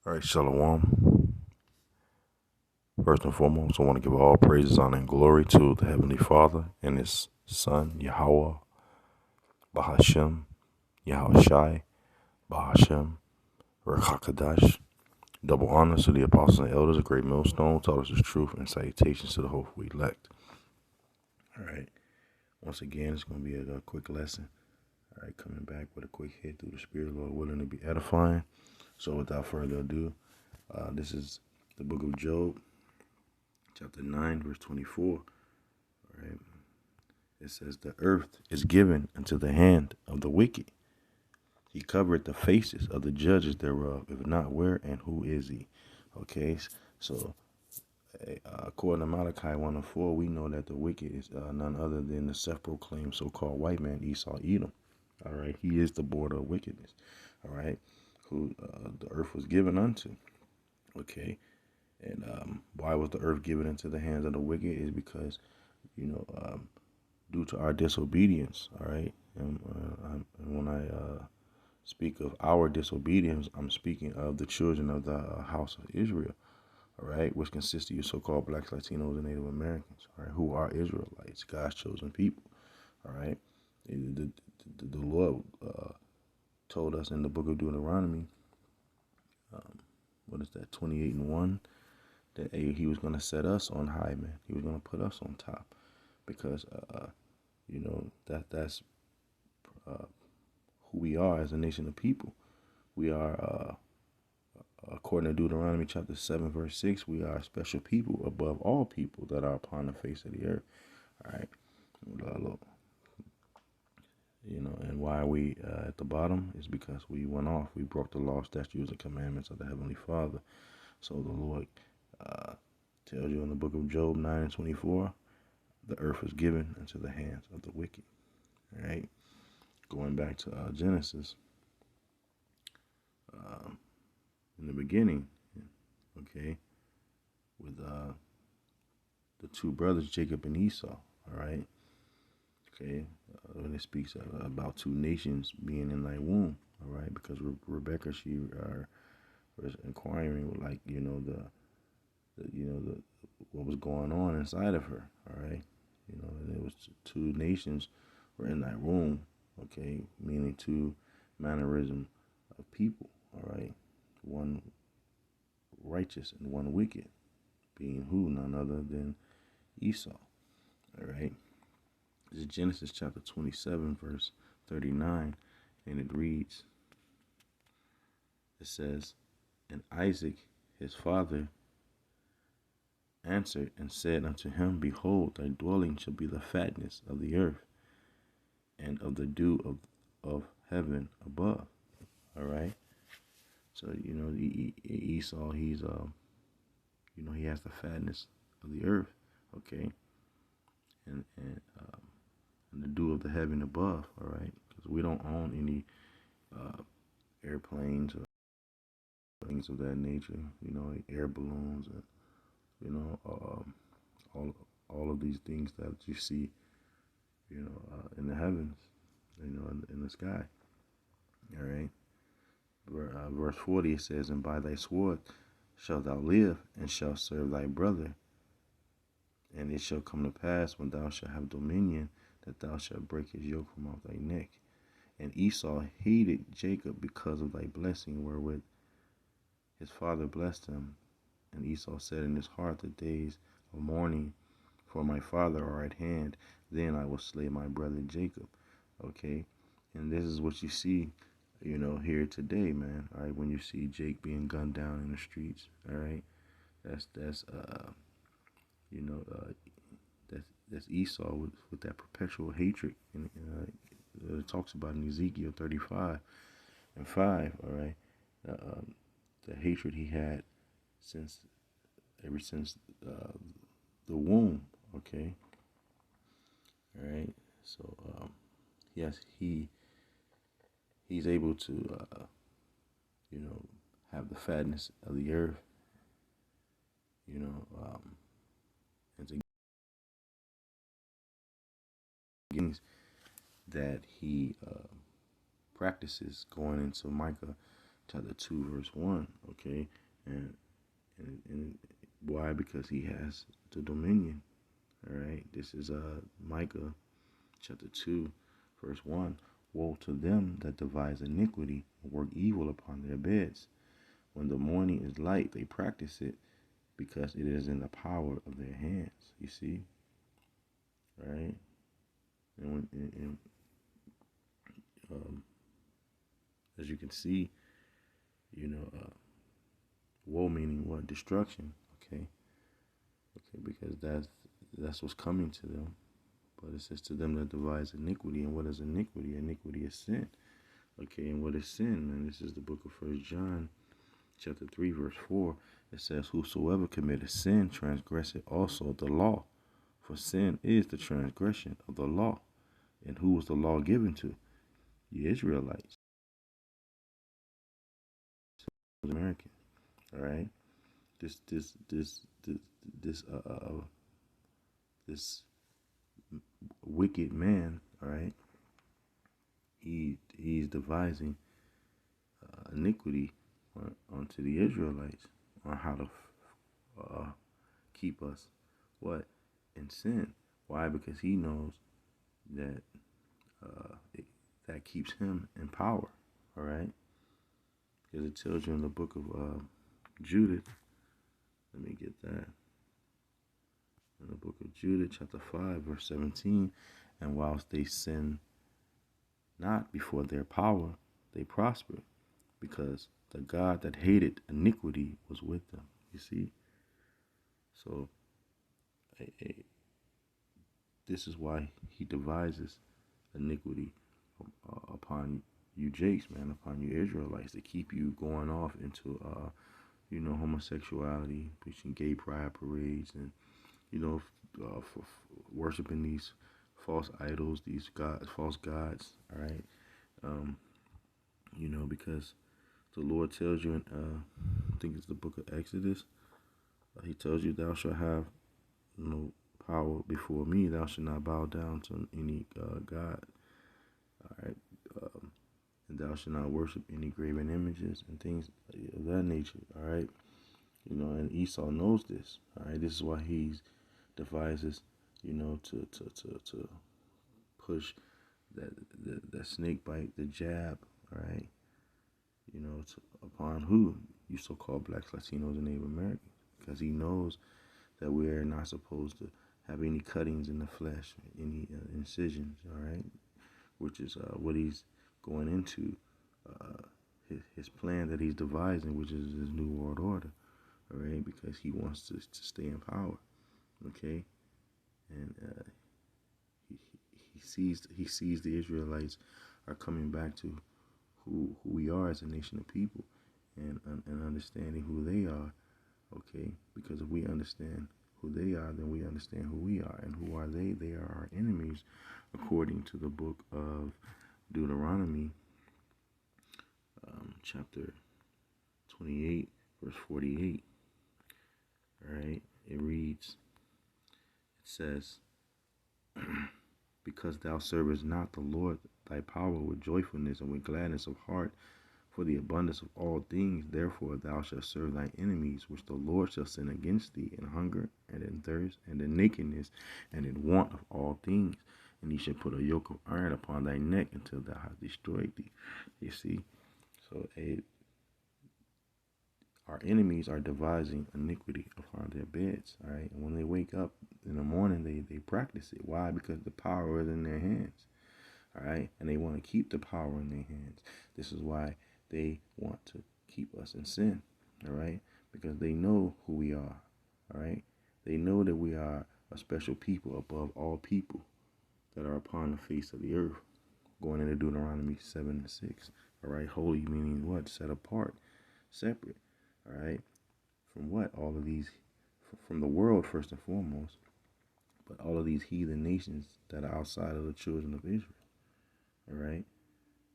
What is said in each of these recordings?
All right, Shalom. First and foremost, I want to give all praises, honor, and glory to the Heavenly Father and His Son, Yahweh, Bahashem, Yahushai, Bahashem, Rekakadash. Double honors to the apostles and elders, a great millstone, taught us the truth, and salutations to the hopeful elect. All right, once again, it's going to be a quick lesson. All right, coming back with a quick hit through the Spirit, Lord willing to be edifying. So without further ado, this is the book of Job, chapter 9, verse 24. All right. It says, the earth is given into the hand of the wicked. He covered the faces of the judges thereof. If not, where and who is he? Okay, so according to Malachi 1:4, we know that the wicked is none other than the self-proclaimed so-called white man, Esau Edom. All right, he is the border of wickedness. All right, who the earth was given unto. Okay, and why was the earth given into the hands of the wicked? Is because, due to our disobedience. All right, and when I speak of our disobedience, I'm speaking of the children of the house of Israel. All right, which consists of your so-called blacks, Latinos, and Native Americans. All right, who are Israelites, God's chosen people. All right, the Lord told us in the book of Deuteronomy, what is that, 28:1, that he was going to set us on high, man. He was going to put us on top, because that's who we are as a nation of people. We are, according to Deuteronomy chapter 7, verse 6, we are a special people above all people that are upon the face of the earth. All right. And why we at the bottom is because we went off. We broke the law, statutes, and commandments of the Heavenly Father. So the Lord tells you in the book of Job 9:24, the earth was given into the hands of the wicked. All right. Going back to Genesis, in the beginning, okay, with the two brothers, Jacob and Esau. All right. Okay. When it speaks about two nations being in thy womb. All right. Because Rebecca, she was inquiring, like, the what was going on inside of her. All right. And it was two nations were in thy womb. Okay. Meaning two mannerism of people. All right. One righteous and one wicked, being who? None other than Esau. All right. This is Genesis chapter 27, verse 39, and it reads, it says, and Isaac his father answered and said unto him, behold, thy dwelling shall be the fatness of the earth, and of the dew of heaven above. All right. So Esau, he's he has the fatness of the earth. Okay. And the dew of the heaven above. All right. Because we don't own any airplanes or things of that nature. Air balloons, and all of these things that you see, in the heavens, in the sky. All right. Verse 40, it says, and by thy sword shalt thou live, and shalt serve thy brother. And it shall come to pass, when thou shalt have dominion, that thou shalt break his yoke from off thy neck. And Esau hated Jacob because of thy blessing, wherewith his father blessed him. And Esau said in his heart, the days of mourning for my father are at hand. Then I will slay my brother Jacob. Okay. And this is what you see, here today, man. All right. When you see Jake being gunned down in the streets. All right. That's Esau with that perpetual hatred. And it talks about in Ezekiel 35:5. All right. The hatred he had ever since the womb. Okay. All right. So yes, he's able to have the fatness of the earth, and to things that he practices, going into Micah chapter 2, verse 1. Okay, and why? Because he has the dominion. All right, this is Micah chapter 2, verse 1. Woe to them that devise iniquity and work evil upon their beds. When the morning is light, they practice it, because it is in the power of their hands. You see, right? And as you can see, woe meaning what? Destruction. Okay, because that's what's coming to them. But it says to them that devise iniquity. And what is iniquity? Iniquity is sin. Okay, and what is sin? And this is the book of 1 John, chapter 3, verse 4. It says, whosoever committeth sin transgresseth also the law. For sin is the transgression of the law. And who was the law given to? The Israelites. American. All right. This wicked man. All right. He's devising iniquity onto the Israelites on how to keep us what? In sin. Why? Because he knows that that keeps him in power. All right. Because it tells you in the book of Judith. Let me get that. In the book of Judith, chapter 5, verse 17. And whilst they sin not before their power, they prospered, because the God that hated iniquity was with them. You see? So, this is why he devises iniquity upon you Jakes, man, upon you Israelites, to keep you going off into, homosexuality, preaching gay pride parades, and, for worshiping these false idols, these false gods, all right? Because the Lord tells you in, I think it's the book of Exodus, he tells you, thou shalt have no power before me, thou shalt not bow down to any God, all right? And thou shalt not worship any graven images and things of that nature, all right? And Esau knows this, all right? This is why he devises, to push that snake bite, the jab, all right? Upon who? You so-called blacks, Latinos, and Native Americans, because he knows that we are not supposed to have any cuttings in the flesh, any incisions, all right? Which is what he's going into, his plan that he's devising, which is his new world order, all right? Because he wants to stay in power, okay? And he sees the Israelites are coming back to who we are as a nation of people, and understanding who they are, okay? Because if we understand who they are, then we understand who we are. And who are they? They are our enemies, according to the book of Deuteronomy, chapter 28, verse 48. All right, it reads, it says, because thou servest not the Lord thy power with joyfulness and with gladness of heart, for the abundance of all things, therefore thou shalt serve thy enemies, which the Lord shall send against thee, in hunger and in thirst and in nakedness and in want of all things. And he shall put a yoke of iron upon thy neck until thou hast destroyed thee. You see? So our enemies are devising iniquity upon their beds, all right? And when they wake up in the morning, they practice it. Why? Because the power is in their hands, all right? And they want to keep the power in their hands. This is why they want to keep us in sin, all right? Because they know who we are, all right? They know that we are a special people above all people that are upon the face of the earth. Going into Deuteronomy 7:6, all right? Holy meaning what? Set apart, separate, all right? From what? All of these, from the world first and foremost, but all of these heathen nations that are outside of the children of Israel, all right?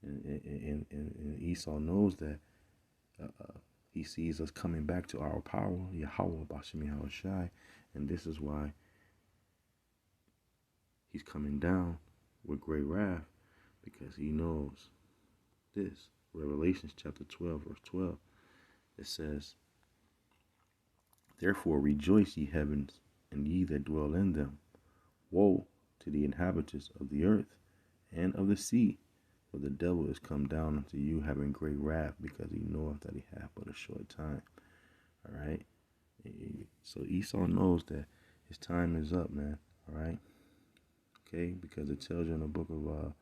And Esau knows that he sees us coming back to our power, Yahweh, Bashim Yahushai, and this is why he's coming down with great wrath, because he knows this, Revelations chapter 12, verse 12. It says, "Therefore rejoice, ye heavens, and ye that dwell in them. Woe to the inhabitants of the earth and of the sea, for the devil is come down unto you, having great wrath, because he knoweth that he hath but a short time." All right. So Esau knows that his time is up, man. All right. Okay, because it tells you in the book of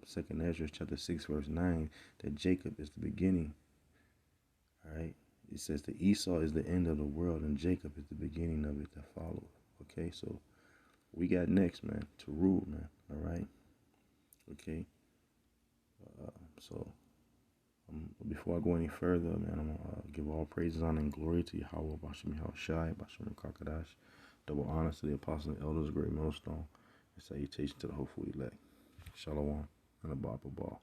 Second Ezra chapter 6 verse 9 that Jacob is the beginning. All right. It says that Esau is the end of the world and Jacob is the beginning of it that follows. Okay, so we got next, man, to rule, man. All right. Okay. So before I go any further, man, I'm gonna give all praises, honor, and glory to Yahweh, Bashem Yahushai, Bashem Kakadash. Double honors to the apostles and elders, great millstone, and salutation to the hopeful elect. Shalom and a Baba Ball.